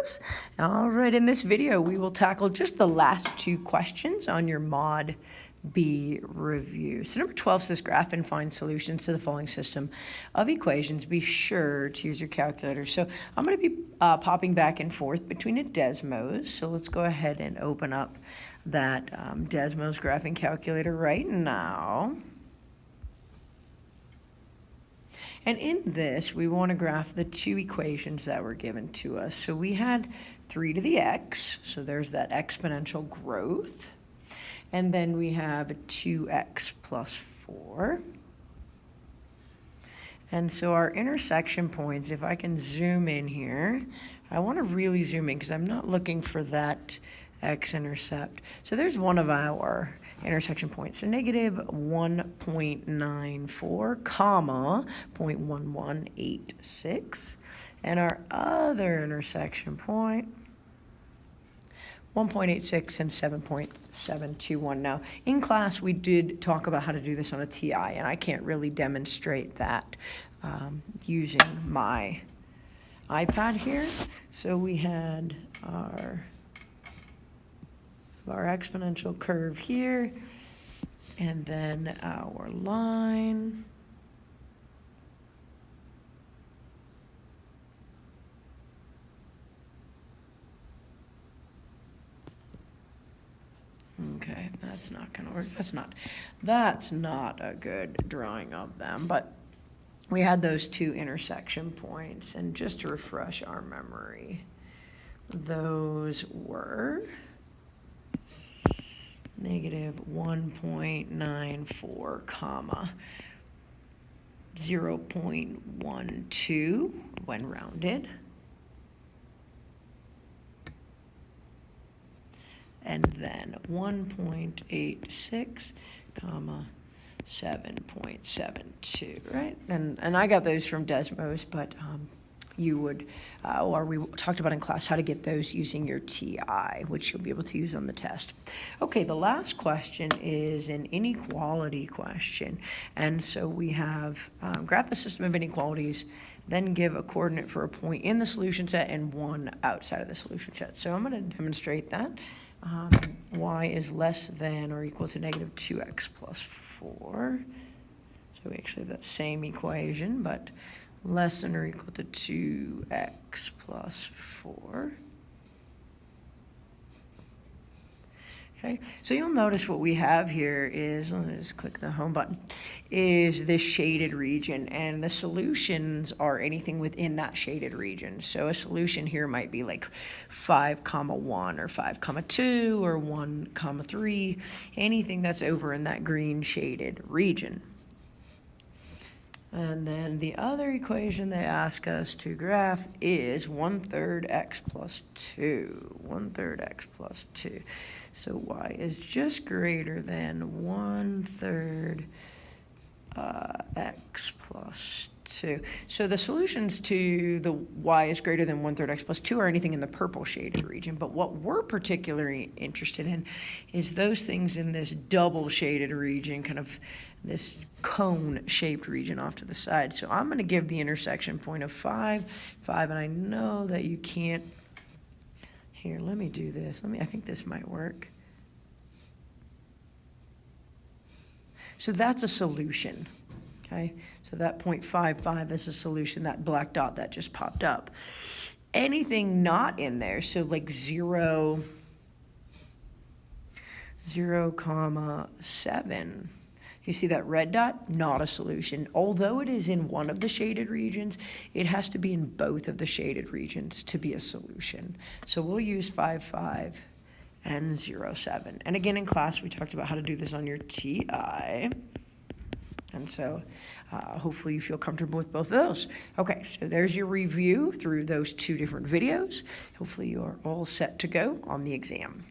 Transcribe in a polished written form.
us? All right, in this video, we will tackle just the last two questions on your Mod B review. So number 12 says graph and find solutions to the following system of equations. Be sure to use your calculator. So I'm going to be popping back and forth between a Desmos. So let's go ahead and open up that Desmos graphing calculator right now. And in this, we want to graph the two equations that were given to us. So we had 3 to the x, so there's that exponential growth. And then we have 2x plus 4. And so our intersection points, if I can zoom in here, I want to really zoom in because I'm not looking for that x-intercept. So there's one of our intersection points. So negative 1.94, comma, 0.1186. And our other intersection point, 1.86 and 7.721. Now, in class, we did talk about how to do this on a TI, and I can't really demonstrate that using my iPad here. So we had our exponential curve here, and then our line. Okay, that's not gonna work. That's not a good drawing of them, but we had those two intersection points, and just to refresh our memory, those were negative 1.94, comma, 0.12 when rounded. And then 1.86, comma, 7.72, right? And I got those from Desmos, but you would, or we talked about in class how to get those using your TI, which you'll be able to use on the test. Okay, the last question is an inequality question. And so we have graph the system of inequalities, then give a coordinate for a point in the solution set and one outside of the solution set. So I'm going to demonstrate that. Y is less than or equal to negative 2x plus 4. So we actually have that same equation, but less than or equal to 2x plus 4. Okay, so you'll notice what we have here is, let me just click the home button, is this shaded region, and the solutions are anything within that shaded region. So a solution here might be like 5, 1 or 5, 2 or 1, 3, anything that's over in that green shaded region. And then the other equation they ask us to graph is 1/3 x plus 2. 1/3 x plus 2. So y is just greater than 1/3 x plus 2. So the solutions to the y is greater than 1/3 x plus 2 are anything in the purple shaded region. But what we're particularly interested in is those things in this double shaded region, kind of this cone-shaped region off to the side. So I'm going to give the intersection point of 5, and I know that you can't. Here, let me do this. I think this might work. So that's a solution, okay? So that 0.55 is a solution, that black dot that just popped up. Anything not in there, so like 0, 0.7. You see that red dot? Not a solution. Although it is in one of the shaded regions, it has to be in both of the shaded regions to be a solution. So we'll use 5 and 0.7. And again, in class, we talked about how to do this on your TI. And so hopefully you feel comfortable with both of those. Okay, so there's your review through those two different videos. Hopefully you are all set to go on the exam.